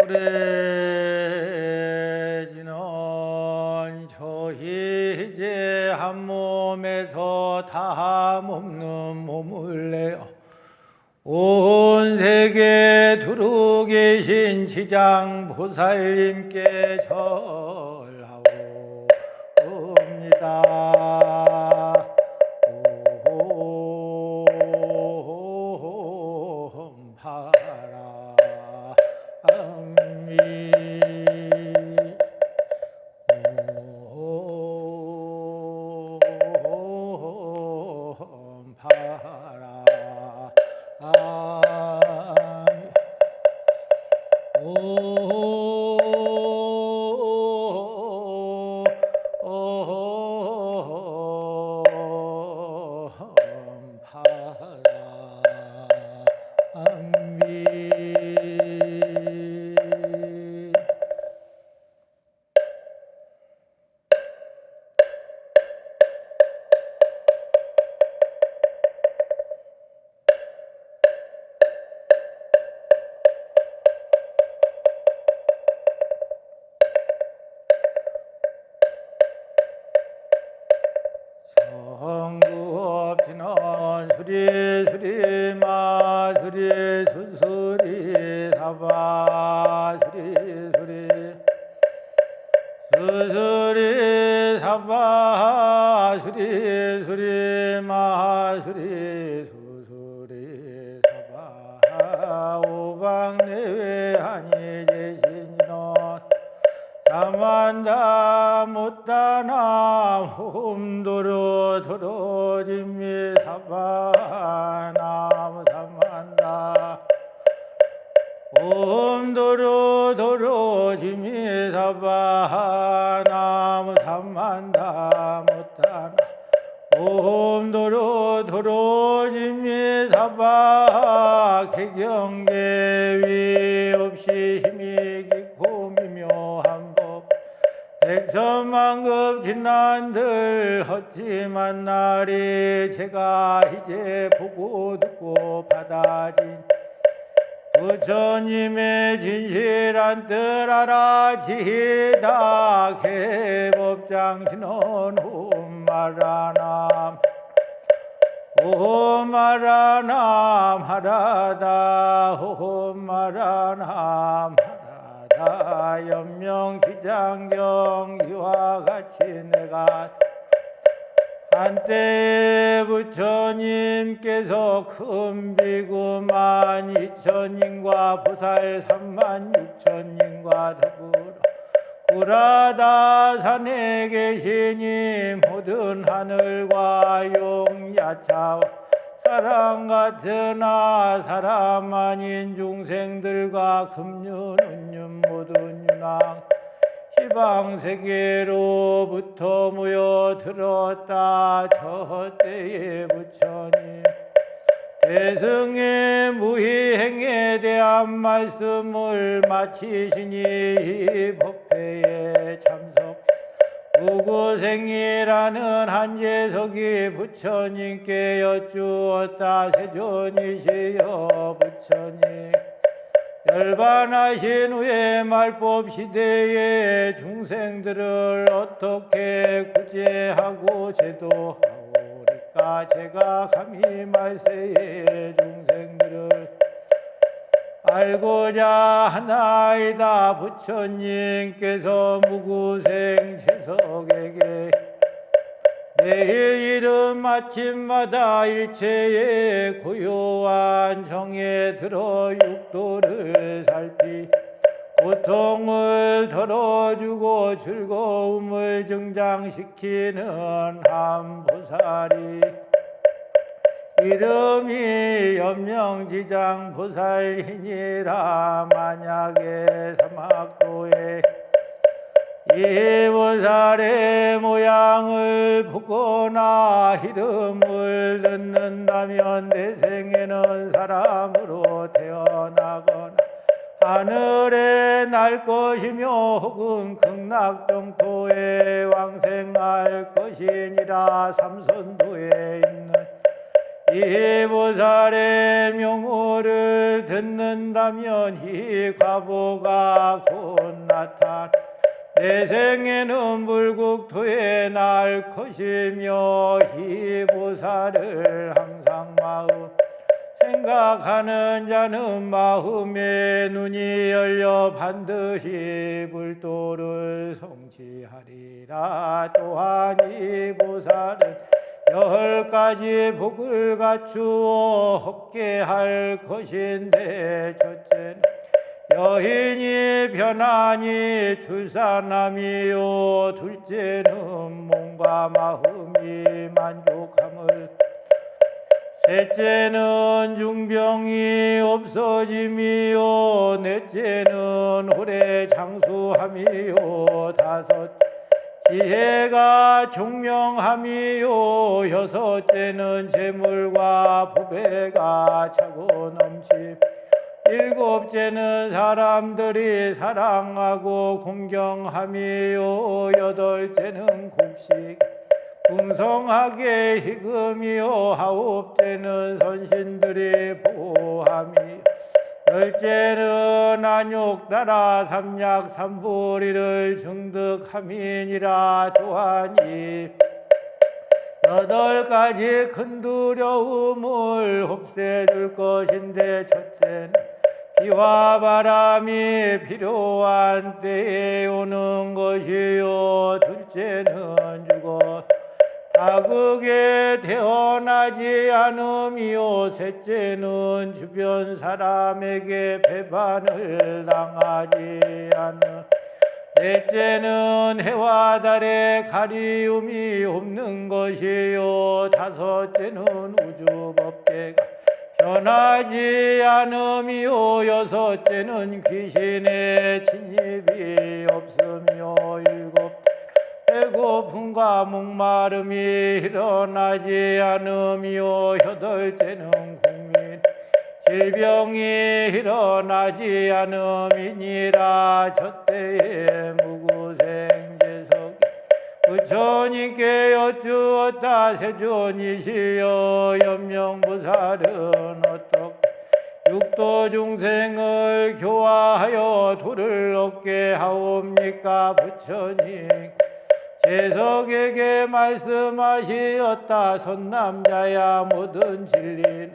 오래지는 저희제 한 몸에서 다함없는 몸을 내어 온 세계 두루 계신 지장보살님께 절하옵니다. 성구업지는 수리수리마 수리수수리 사바 수리수리 수수리 사바 수리수리마 수리수수리 사바 오방내외하니 제신이노 사만다 못다나 홈도로 도로짐미 사바나무 사만다 홈도로 도로짐미 사바나무 사만다 못다나 홈도로 도로짐미 사바 개경계위 없이 힘이 깊고 미묘한 백천만급 진난들 헛짐한 날이 제가 이제 보고 듣고 받아진 부처님의 진실한 뜻 알아지다 개법장신은 옴마라남 옴마라남 하라다 옴마라남 하라다 연명시장경 이와 같이 내가 한때 부처님께서 큰 비구 12,000인과 보살 36,000인과 더불어 구라다 산에 계시니 모든 하늘과 용야차와 사람 같으나 사람 아닌 중생들과 금륜, 은륜 모든 윤왕 희방세계로부터 모여들었다. 저 때의 부처님 대승의 무희행에 대한 말씀을 마치시니 이 법회에 참석 무구생이라는 한재석이 부처님께 여쭈었다. 세존이시여 부처님 열반하신 후에 말법 시대의 중생들을 어떻게 구제하고 제도하오리까. 제가 감히 말세의 중생들을 알고자 하나이다. 부처님께서 무구생 재석에게 매일 이른 아침마다 일체의 고요한 정에 들어 육도를 살피 고통을 덜어주고 즐거움을 증장시키는 한 보살이 이름이 염명지장 보살이니라. 만약에 사막도에 이 보살의 모양을 보거나 이름을 듣는다면 내 생에는 사람으로 태어나거나 하늘에 날 것이며 혹은 극락정토에 왕생할 것이니라. 삼선도에 있는 이 보살의 명호를 듣는다 준다면 이 과보가 곧 나타나 내 생에는 불국토에 날 것이며 이 보살을 항상 마음 생각하는 자는 마음의 눈이 열려 반드시 불도를 성취하리라. 또한 이 보살은 10가지 복을 갖추어 얻게 할 것인데, 첫째는 여인이 편안히 출산함이요, 둘째는 몸과 마음이 만족함을, 셋째는 중병이 없어짐이요, 넷째는 오래 장수함이요, 다섯 지혜가 총명함이요, 여섯째는 재물과 부배가 차고 넘침, 일곱째는 사람들이 사랑하고 공경함이요, 여덟째는 곡식 풍성하게 희금이요, 아홉째는 선신들이 보호함이, 열째는 안욕 따라 삼약 삼보리를 증득함이니라. 또한 이 8가지 큰 두려움을 없애줄 것인데, 첫째는 비와 바람이 필요한 때에 오는 것이요, 둘째는 죽어 다극에 태어나지 않음이요, 셋째는 주변 사람에게 배반을 당하지 않음, 넷째는 해와 달에 가리움이 없는 것이요, 다섯째는 우주법계가 변하지 않음이요, 여섯째는 귀신의 침입이 없으며, 일곱 배고픔과 목마름이 일어나지 않음이요, 여덟째는 국민 질병이 일어나지 않음이니라. 저때에 무구생제석 부처님께 여쭈었다. 세존이시여, 염명보살은 어떻게 육도 중생을 교화하여 도를 얻게 하옵니까? 부처님 제석에게 말씀하시었다. 선남자야, 모든 진리는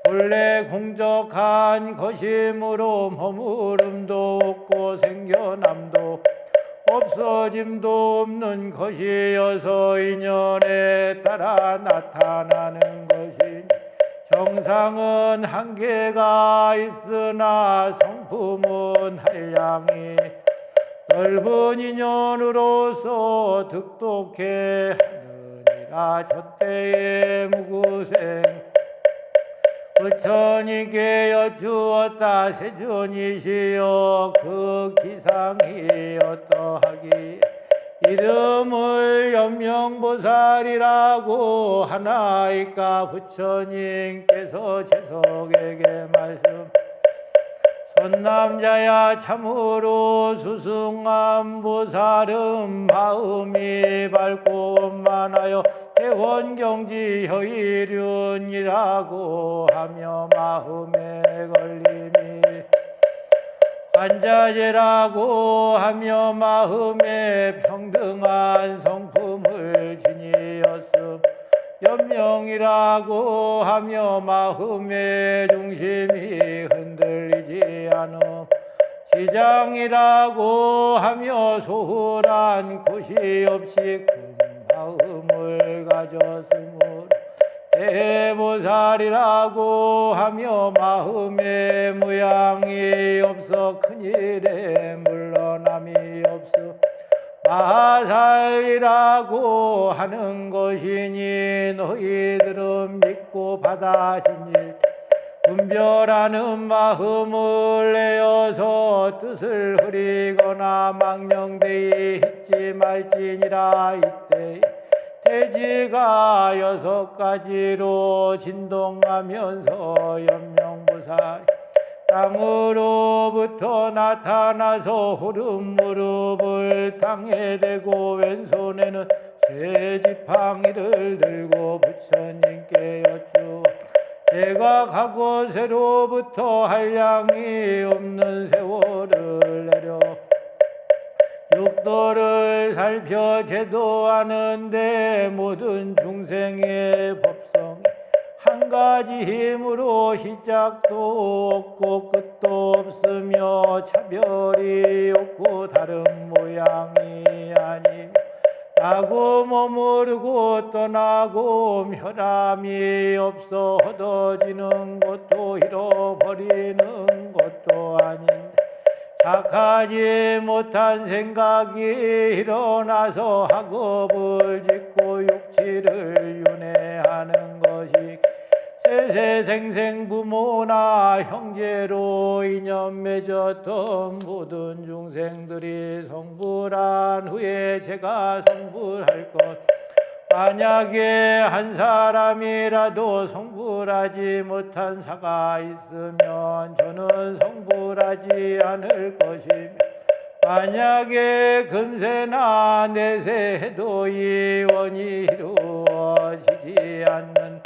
본래 공적한 것이므로 머무름도 없고 생겨남도 없어짐도 없는 것이어서 인연에 따라 나타나는 것이니, 형상은 한계가 있으나 성품은 한량이 넓은 인연으로서 득독해 하느니라. 저때에 무구생 부처님께 여쭈었다. 세존이시여, 그 기상이 어떠하기? 이름을 염명보살이라고 하나이까? 부처님께서 제석에게 말씀, 선남자야, 참으로 수승한 보살은 마음이 밝고 원만하여 대원경지 혀일륜이라고 하며, 마음에 걸림이 관자재라고 하며, 마음에 평등한 성품을 지니었음, 염명이라고 하며, 마음의 중심이 흔들리지 않음, 지장이라고 하며, 소홀한 것이 없이 큰 마음을 가졌으므로 대보살이라고 하며, 마음의 무양이 없어 큰일에 물러남이 없어 마살이라고 하는 것이니, 너희들은 믿고 받아진 일 분별하는 마음을 내어서 뜻을 흐리거나 망령되이 있지 말지니라. 이때 대지가 6가지로 진동하면서 염명보살 땅으로부터 나타나서 오른 무릎을 땅에 대고 왼손에는 새 지팡이를 들고 부처님께 여쭈 제각하고 새로부터 한량이 없는 세월을 내려 육도를 살펴 제도하는데 모든 중생의 법성이 한 가지 힘으로 시작도 없고 끝도 없으며 차별이 없고 다른 모양이 아니며 나고 머무르고 떠나고 멸함이 없어 헛어지는 것도 잃어버리는 것도 아닌데 착하지 못한 생각이 일어나서 학업을 짓고 육치를 윤회하는 것이 세세생생 부모나 형제로 인연 맺었던 모든 중생들이 성불한 후에 제가 성불할 것 만약에 한 사람이라도 성불하지 못한 사가 있으면 저는 성불하지 않을 것이며 만약에 금세나 내세해도 이 원이 이루어지지 않는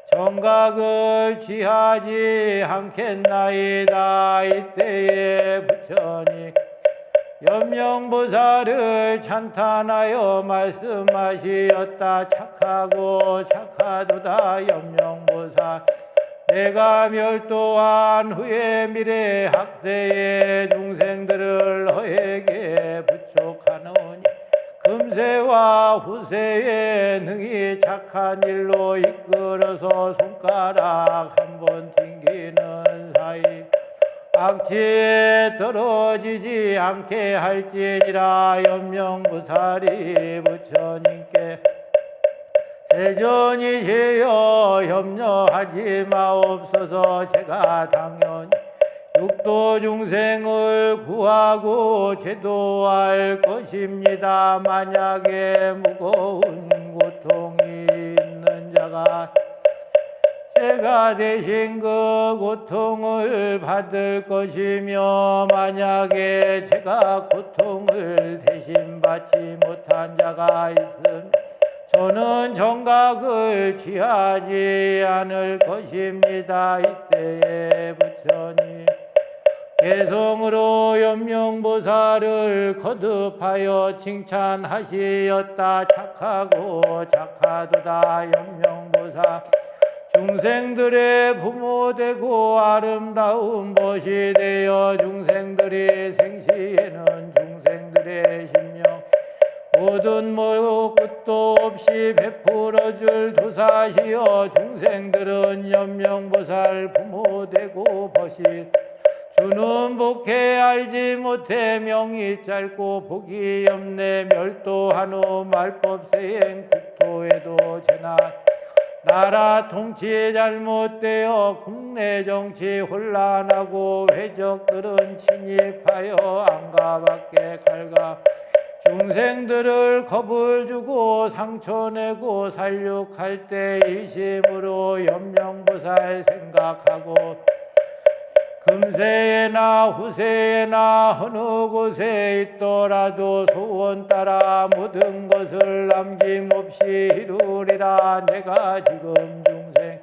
정각을 취하지 않겠나이다. 이때에 부처니 염명보살을 찬탄하여 말씀하시었다. 착하고 착하도다 염명보살 내가 멸도한 후에 미래 학세의 중생들을 너에게 부축하노니 금세와 후세에 능히 착한 일로 이끌어서 손가락 한 번 튕기는 사이 악취에 떨어지지 않게 할지니라. 염명보살이 부처님께 세존이시여 염려하지 마옵소서. 제가 당연히 육도 중생을 구하고 제도할 것입니다. 만약에 무거운 고통이 있는 자가 제가 대신 그 고통을 받을 것이며 만약에 제가 고통을 대신 받지 못한 자가 있으면 저는 정각을 취하지 않을 것입니다. 이때에 부처님 개성으로 염명보살을 거듭하여 칭찬하시었다. 착하고 착하도다 염명보살 중생들의 부모되고 아름다운 벗이 되어 중생들이 생시에는 중생들의 심령 모든 끝도 없이 베풀어줄 도사시여 중생들은 염명보살 부모되고 벗이 주는 복해 알지 못해 명이 짧고 복이 없네 멸도한 후 말법세행 국토에도 재나 나라 통치에 잘못되어 국내 정치 혼란하고 회적들은 침입하여 안가 밖에 갈가 중생들을 겁을 주고 상처내고 살육할 때 이심으로 염명보살 생각하고 금세에나 후세에나 어느 곳에 있더라도 소원 따라 모든 것을 남김없이 이루리라. 내가 지금 중생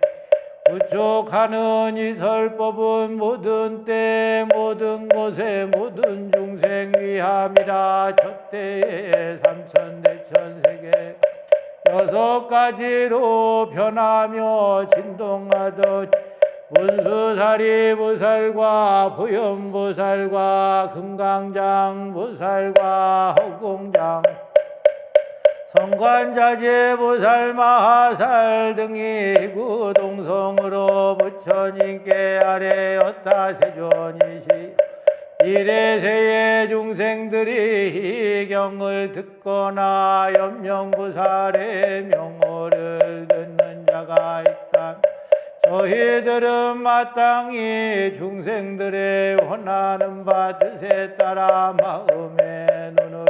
부족하는 이 설법은 모든 때 모든 곳에 모든 중생 위함이라. 저때에 삼천대천세계 여섯 가지로 변하며 진동하던 문수사리보살과 보현보살과 금강장보살과 허공장 성관자재보살 마하살 등이 구동성으로 부처님께 아뢰었다. 세존이시 이래세의 중생들이 이 경을 듣거나 염명보살의 명호를 듣는 자가 있다. 저희들은 마땅히 중생들의 원하는 바 뜻에 따라 마음의 눈을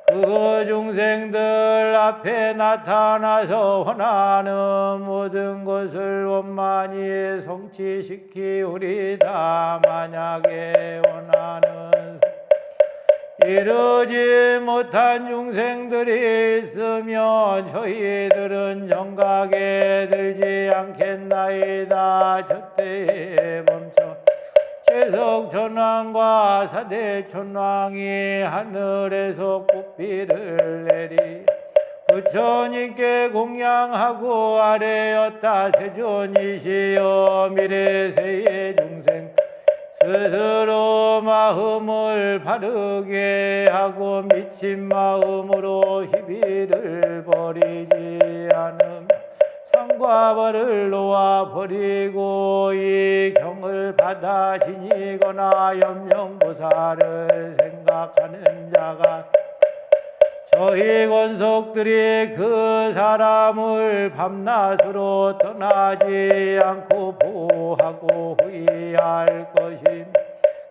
그 중생들 앞에 나타나서 원하는 모든 것을 원만히 성취시키우리다. 만약에 원하는 이르지 못한 중생들이 있으면 저희들은 정각에 들지 않겠나이다. 저때에 멈춰 채석천왕과 사대천왕이 하늘에서 꽃비를 내리 부처님께 공양하고 아뢰었다. 세존이시여 미래세의 중생 스스로 마음을 바르게 하고 미친 마음으로 시비를 버리지 않으며 상과 벌을 놓아 버리고 이 경을 받아 지니거나 염명보살을 생각하는 자가 저희 권속들이 그 사람을 밤낮으로 떠나지 않고 보호하고 후의할 것임.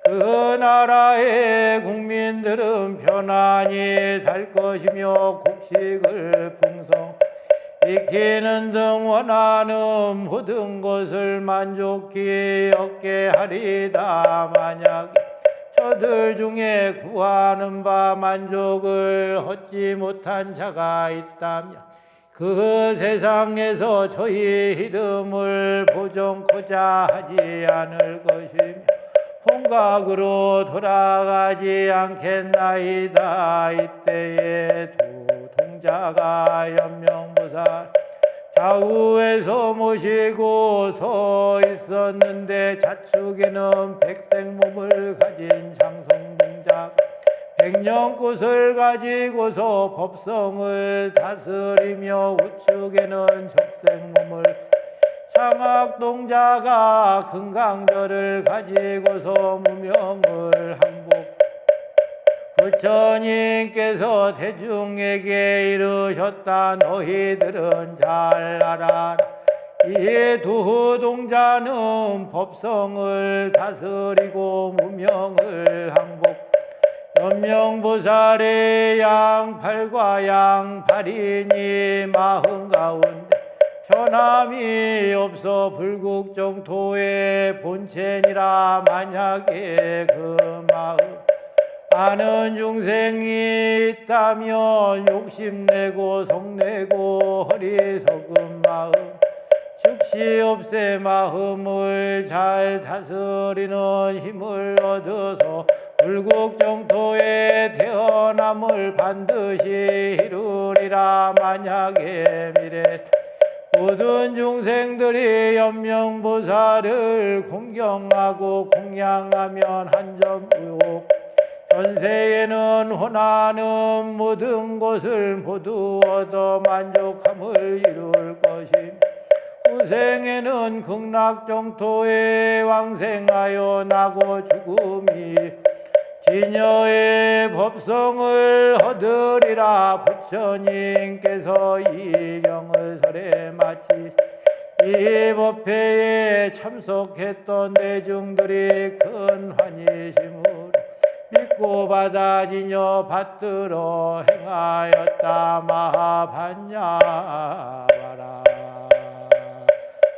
그 나라의 국민들은 편안히 살 것이며 곡식을 풍성 익히는 등 원하는 모든 것을 만족히 얻게 하리다. 만약 저들 중에 구하는 바 만족을 얻지 못한 자가 있다면 그 세상에서 저희 이름을 보존코자 하지 않을 것이며 본각으로 돌아가지 않겠나이다. 이때에 두 동자가 연명보살 좌우에서 모시고 서 있었는데 좌측에는 백색 몸을 가진 장성동자가 백년꽃을 가지고서 법성을 다스리며 우측에는 적색 몸을 창악동자가 금강절을 가지고서 무명을 항복 부처님께서 대중에게 이르셨다. 너희들은 잘 알아라. 이 두 동자는 법성을 다스리고 무명을 항복 연명보살의 양팔과 양팔이니 마음 가운데 변함이 없어 불국정토의 본체니라. 만약에 그 마음 아는 중생이 있다면 욕심내고 성내고 어리석은 마음 즉시 없애 마음을 잘 다스리는 힘을 얻어서 불국정토의 태어남을 반드시 이루리라. 만약에 미래 모든 중생들이 연명보살을 공경하고 공양하면 한 점 의혹 현세에는 원하는 모든 것을 모두 얻어 만족함을 이룰 것임. 후생에는 극락정토에 왕생하여 나고 죽음이 진여의 법성을 얻으리라. 부처님께서 이 경을 설에 마치 이 법회에 참석했던 대중들이 큰 환희심으로 믿고 받아지녀 받들어 행하였다. 마하반야바라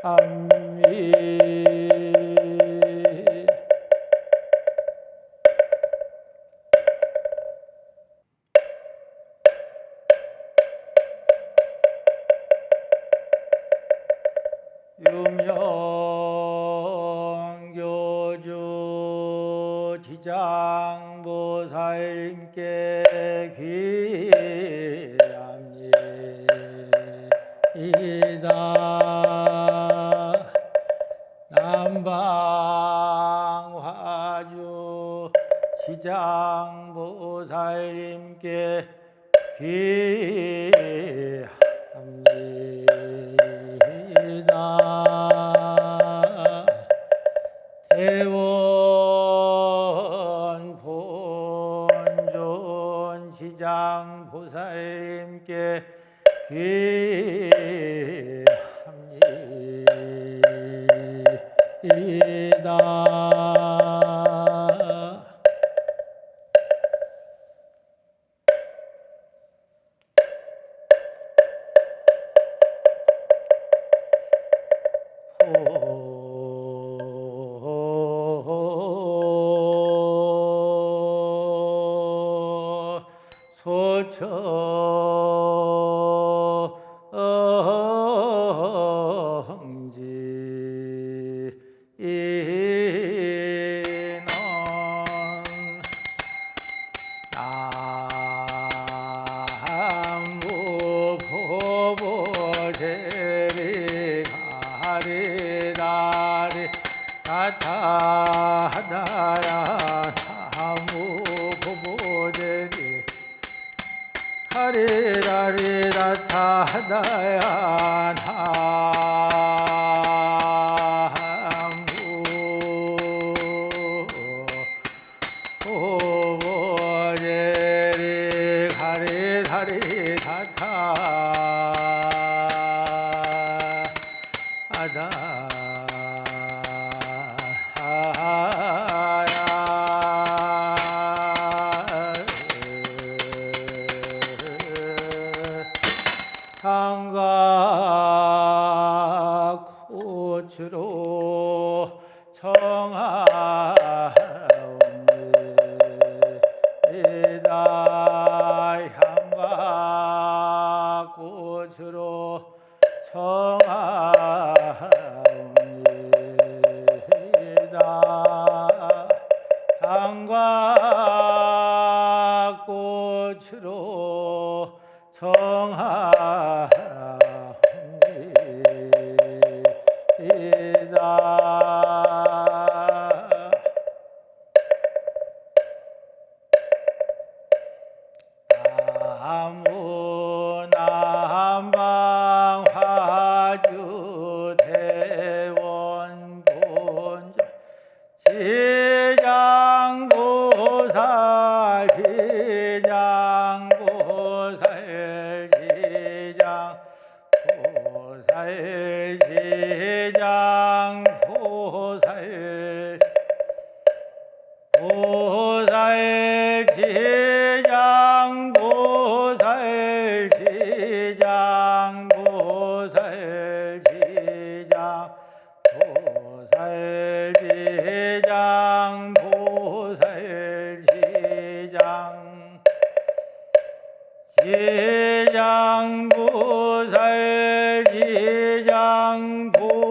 암미 유명교주 지장보살님께 귀합니다. 남방화주 지장보살님께 귀합니다. 대원 본존 지장보살님께 귀합니다. 고추로 청하옵니다. 향과 고추로 청하옵니다. 향과 고추로 청하옵니다. 나무 남방 화주 대원 본전 시장보살 시장보살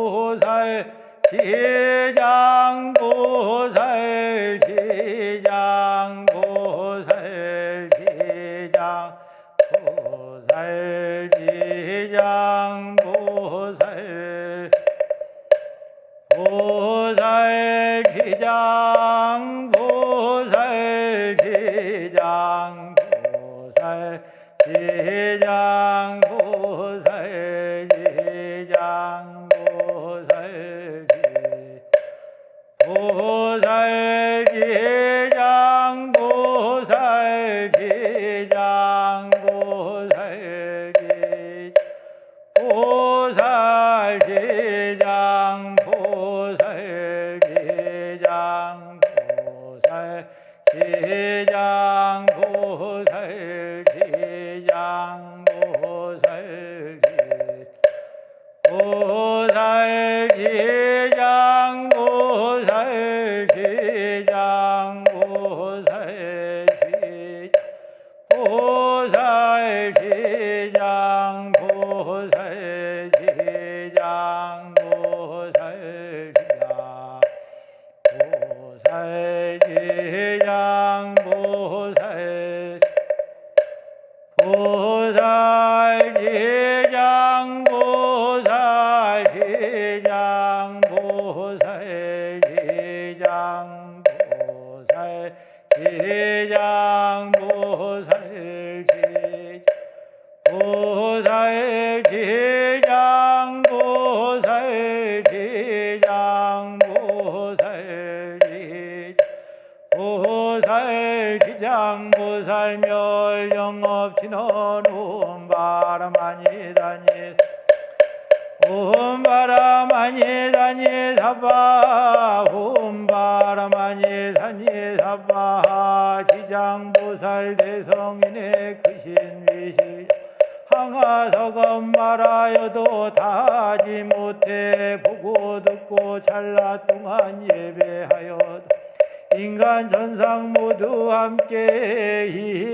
지장보살 대성인의 크신 위실 항하석은 말하여도 다하지 못해 보고 듣고 찰나 동안 예배하여도 인간 천상 모두 함께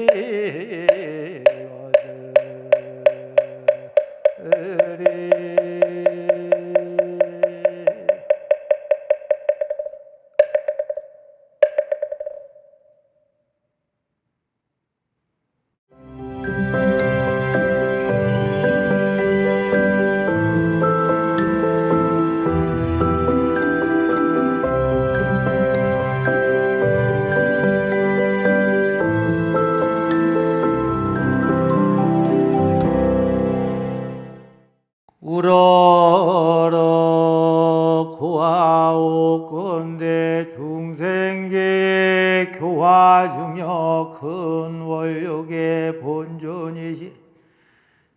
원건대 중생계의 교화주며 큰 원력의 본존이시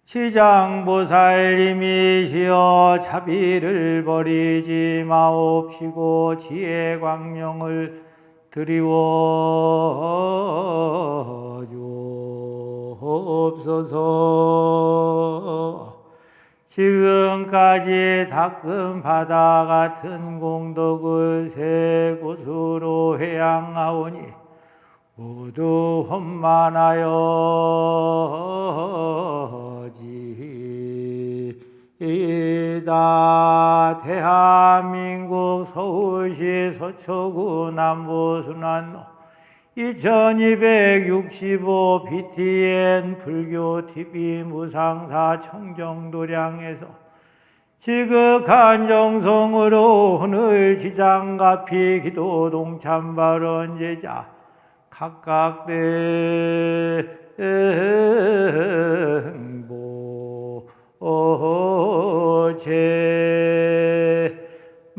지장보살님이시여 자비를 버리지 마옵시고 지혜 광명을 드리워 주옵소서. 지금까지 닦은 바다 같은 공덕을 세 곳으로 회양하오니 모두 혼만하여지이다. 대한민국 서울시 서초구 남부순환로 2265 BTN 불교TV 무상사 청정도량에서 지극한 정성으로 오늘 지장가피 기도 동참 발언 제자 각각 등보제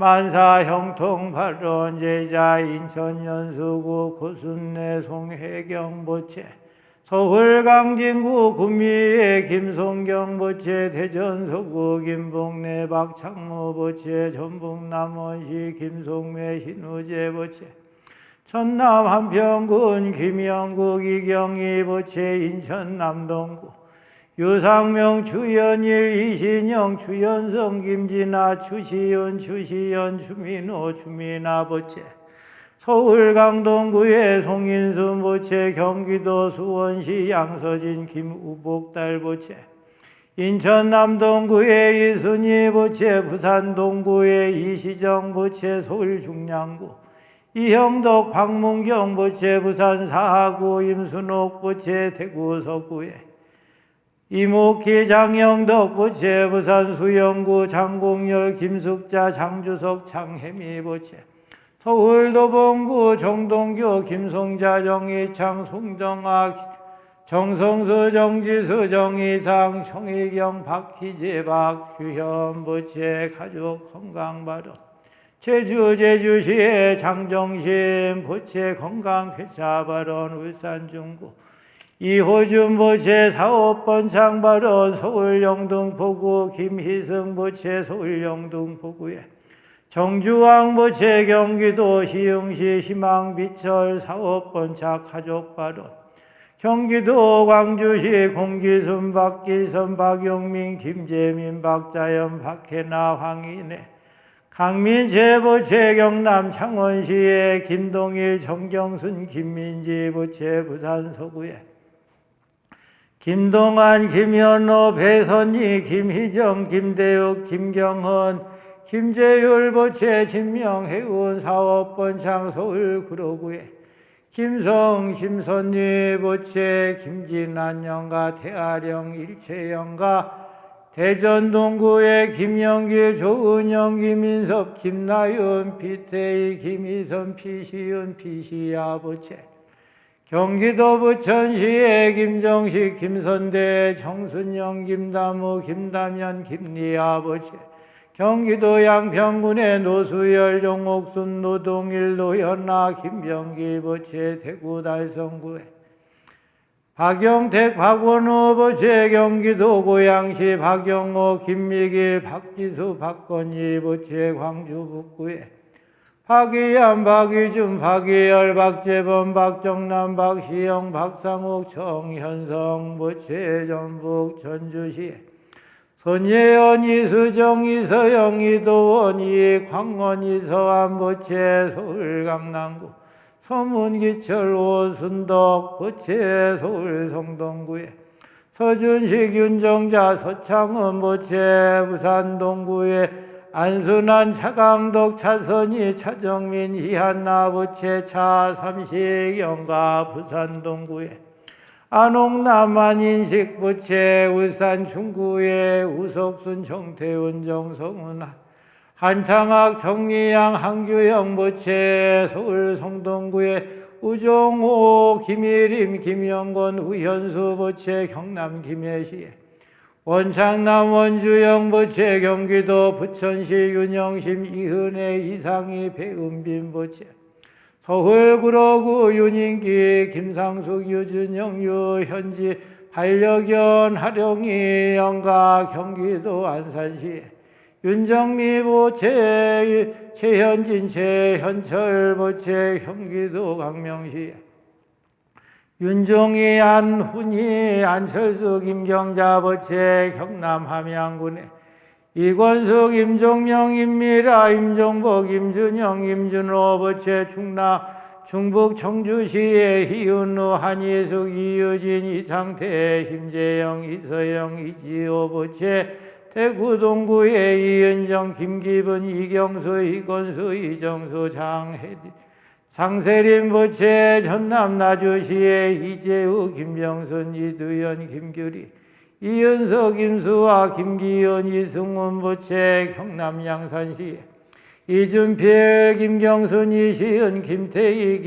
만사 형통 발언 제자 인천 연수구 고순내 송혜경 보채 서울 강진구 구미의 김송경 보채 대전 서구 김봉래 박창모 보채 전북 남원시 김송매 신우재 보채 전남 한평군 김영국 이경희 보채 인천 남동구 유상명 주연일 이신영 주연성 김진아 추시연 주민호 주민아 보채 서울 강동구의 송인순 보채 경기도 수원시 양서진 김우복달 보채 인천 남동구의 이순희 보채 부산 동구의 이시정 보채 서울 중량구 이형덕 박문경 보채 부산 사하구 임순옥 보채 대구 서구에 이목희 장영덕 보채 부산 수영구 장공열 김숙자 장주석 장혜미 보채 서울 도봉구 정동교 김송자 정희창 송정아 정성수 정지수 정희상 정희경 박희재 박규현 보채 가족 건강발언 제주시의 장정신 보채 건강회차발언 울산 중구 이호준 보채 사업번창 발언 서울 영등포구 김희승 보채 서울 영등포구에 정주왕 보채 경기도 시흥시 희망비철 사업번창 가족 발언 경기도 광주시 공기순 박길선 박용민 김재민 박자연 박혜나 황인혜 강민재 보채 경남 창원시의 김동일 정경순 김민지 보채 부산 서구에 김동환, 김현호, 배선희, 김희정, 김대욱, 김경헌, 김재율 보채 진명해운 사업번창 서울 구로구에 김성, 심선희 보채 김진환 영가, 태아령, 일채영가 대전 동구의 김영길, 조은영, 김인섭, 김나윤, 피태희, 김희선, 피시윤, 피시야 보채 경기도 부천시의 김정식, 김선대, 정순영, 김다무, 김담연, 김리아 보채 경기도 양평군의 노수열, 정옥순, 노동일, 노현아, 김병기 보채 대구 달성구에 박영택, 박원호 보채 경기도 고양시 박영호, 김미길, 박지수, 박건희 보채 광주 북구에 박이한, 박이준, 박이열, 박재범, 박정남, 박시영, 박상욱, 정현성 보채 전북 전주시에 손예연, 이수정, 이서영, 이도원, 이광원, 이서안 보채 서울 강남구 서문기철, 오순덕 보채 서울 성동구에 서준식, 윤정자, 서창은 보채 부산 동구에 안순환, 차강덕, 차선희, 차정민, 이한나 보채 차삼식 영가 부산 동구에 안옥남, 안인식 보채 울산 중구에 우석순, 정태훈, 정성훈, 한창학, 정리양, 한규영 보채 서울 성동구에 우종호, 김일임, 김영건, 우현수 보채 경남 김해시에 원창남 원주영 보채 경기도 부천시 윤영심 이은혜 이상희 배은빈 보채 서울 구로구 윤인기 김상숙 유준영 유현지 반려견 하령이 영가 경기도 안산시 윤정미 보채 최현진 최현철 보채 경기도 광명시 윤종희 안훈이 안철수 김경자 보채 경남 함양군에 이권숙 임종명 임미라 임종복 임준영 임준호 보채 충남 충북 청주시의 희은우 한예숙 이유진 이상태 김재영 이서영 이지호 보채 대구 동구의 이은정 김기분 이경수 이건수 이정수 장세림 보채 전남 나주시의 이재우 김병순 이두현 김규리 이은석 김수아 김기현 이승훈 보채 경남 양산시 이준필 김경순 이시은 김태희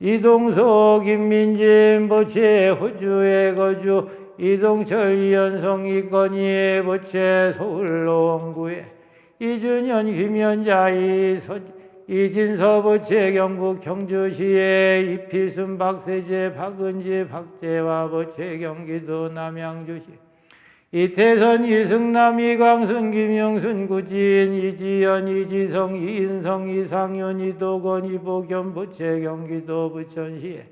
이동석 김민진 보채 호주의 거주 이동철 이현성 이건희 보채 서울 노원구에 이준현 김현자 이진서 보채 경북 경주시에 이필순 박세재 박은지 박재화 보채 경기도 남양주시 이태선 이승남 이광순 김영순 구진 이지연 이지성 이인성 이상윤 이도건 이보겸 보채 경기도 부천시에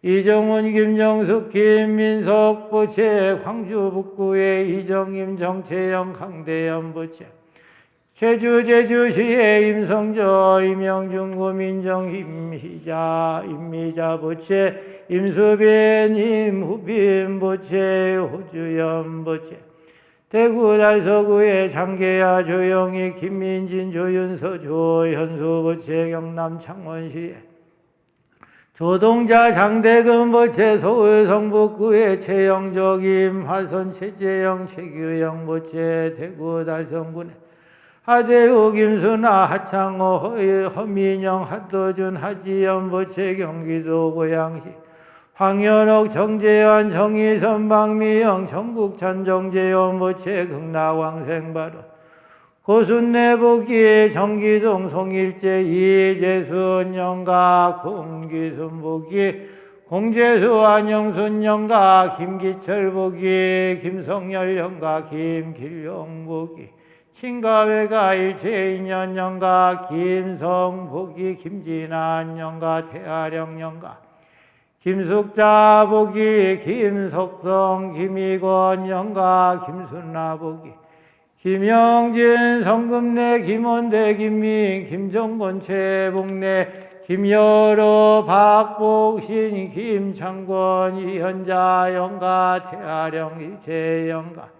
이정훈 김정숙 김민석 보채 광주 북구에 이정임 정채영 강대현 보채 제주시의 임성저 임영준 고민정 임미자 보채 임수빈 임후빈 보채 호주연 보채 대구 달서구의 장계야 조영희 김민진 조윤서 조현수 보채 경남 창원시에 조동자 장대근 보채 서울 성북구의 최영적 임화선 최재영 최규영 보채 대구 달성군에 하대우 김순아 하창호 허민영 하도준 하지연 보채 경기도 고양시 황현옥 정재환 정희선 박미영 정국찬 정재원 보채 극락왕생발원 고순내 보기 정기동 송일제 이재순 영가 공기순 보기 공재수 안영순 영가 김기철 보기 김성열 영가 김길용 보기 친가회가 일체인연 영가 김성복이 김진한 영가 태아령 영가 김숙자 보기 김석성 김희권 영가 김순나 보기 김영진 성금내 김원대 김민 김정권 최복내 김여로 박복신 김창권 이현자 영가 태아령 일체 영가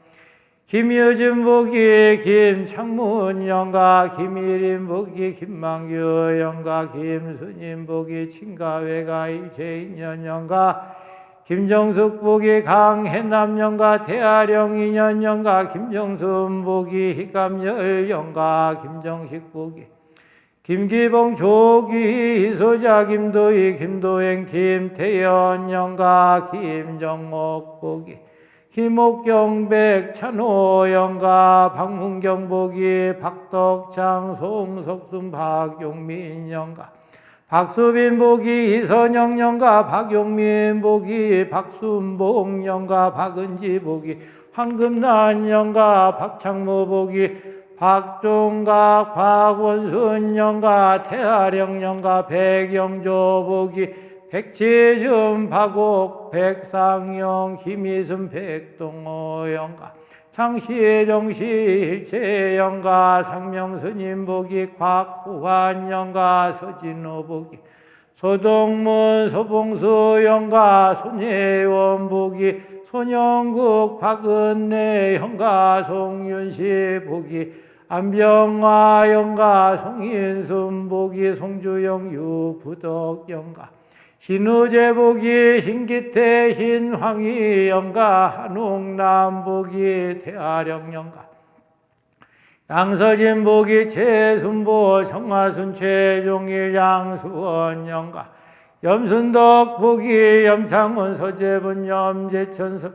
김유진 보기 김창문 영가 김일인 보기 김망규 영가 김순임 보기 친가회가 일체인연 영가 김정숙 보기 강해남 영가 태아령 인연 영가 김정순 보기 희감열 영가 김정식 보기 김기봉 조기 희소자 김도희 김도행 김태연 영가 김정옥 보기 김옥경백 찬호 영가 박문경 보기 박덕창 송석순 박용민 영가 박수빈 보기 이선영 영가 박용민 보기 박순봉 영가 박은지 보기 황금난 영가 박창모 보기 박종각 박원순 영가 태아령 영가 백영조 보기 백지준 박옥 백상영 김희순 백동호 영가 장시정시 일체 영가 상명스님 보기 곽후환 영가 서진호 보기 소동문 소봉수 영가 손예원 보기 손영국 박은내 영가 송윤시 보기 안병화 영가 송인순 보기 송주영 유부덕 영가 신우재 보기 신기태 신황희 영가 한옥남 보기 태아령 영가 양서진 보기 최순보 정화순 최종일 양수원 영가 염순덕 보기 염창원 서재분 염재천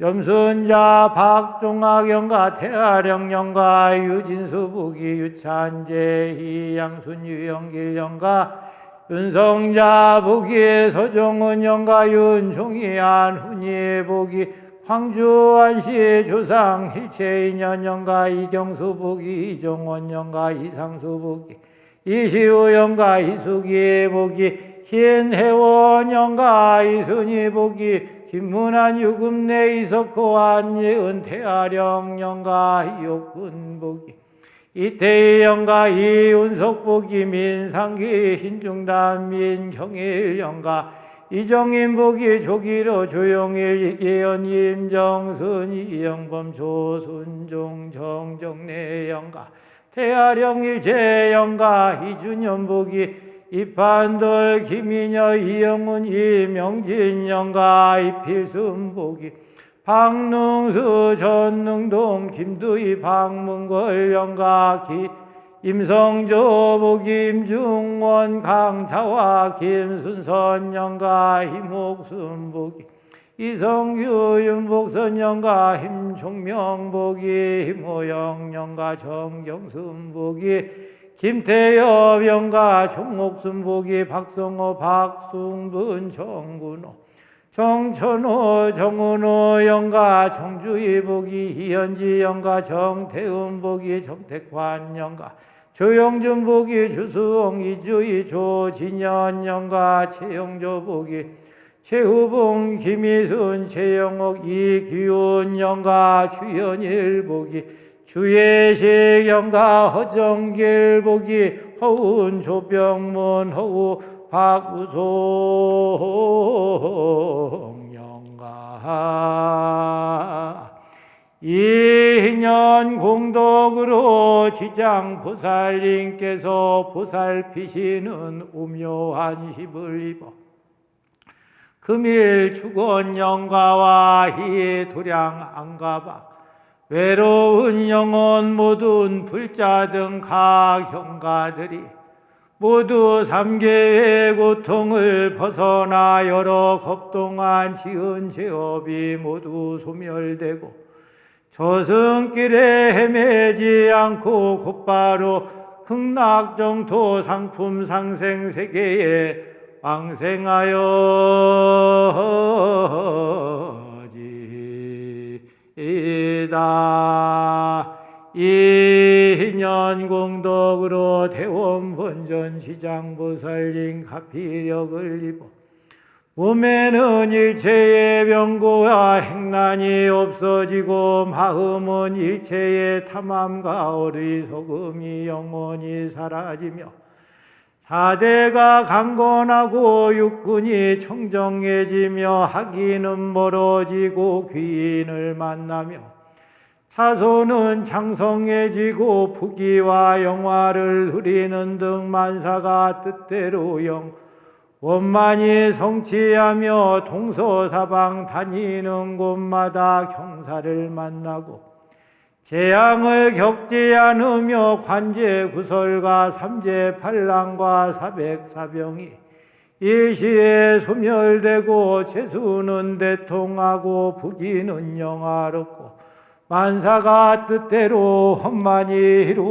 염순자 박종학영가 태아령영가 유진수부기 유찬재희 양순유영길영가 윤성자 보기 서정은영가 윤종이안 훈이보기 황주안시 조상 hil체인연영가 이경수보기 이종원영가 이상수보기 이시우영가 이수기보기 흰해원영가 이순이보기 김문안 유금내 이석호안 예은 태아령영가 이옥군보기 이태희영가 이운석보기 민상기 흰중단 민경일영가 이정인보기 조기로 조용일 이기현 임정순 이영범 조순종 정정래영가 태아령일재영가 이준현보기 이판돌 김인여 이영훈 이명진영가 이필순보기 박능수 전능동 김두희 박문걸영가 임성조보기 임중원 강차와 김순선영가 이목순보기 이성규 윤복선영가 임종명보기 임호영영가 정경순보기 김태엽영가 종옥순보기 박성호 박승분 정군호 정천호 정은호 영가 정주희보기 이현지 영가 정태훈 보기 정택환 영가 조영준 보기 주수홍 이주희 조진현 영가 최영조 보기 최후봉 김희순 최영옥 이기훈 영가 주현일 보기 주예식 영가 허정길 보기 허운 조병문 허우 박우송 영가 이년 공덕으로 지장 보살님께서 보살피시는 오묘한 힙을 입어 금일 축원 영가와 희 도량 안가박 외로운 영혼 모든 불자 등 각 형가들이 모두 삼계의 고통을 벗어나 여러 겁동안 지은 죄업이 모두 소멸되고 저승길에 헤매지 않고 곧바로 극락정토 상품 상생 세계에 왕생하여지이다. 이년 공덕으로 대원 본전 시장 보살님 가피력을 입어 몸에는 일체의 병고와 행난이 없어지고 마음은 일체의 탐함과 어리석음이 영원히 사라지며 사대가 강건하고 육군이 청정해지며 학인은 멀어지고 귀인을 만나며 자손은 장성해지고 부귀와 영화를 누리는 등 만사가 뜻대로 원만히 성취하며 동서사방 다니는 곳마다 경사를 만나고 재앙을 겪지 않으며 관제구설과 삼재팔랑과 사백사병이 일시에 소멸되고 재수는 대통하고 부귀는 영화롭고 만사가 뜻대로 험만히 이루어지이다.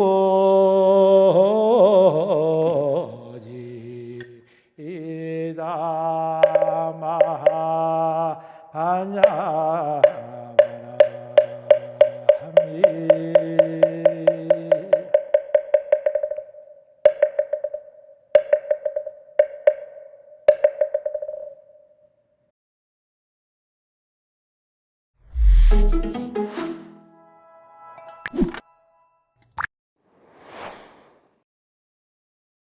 마반야바라함이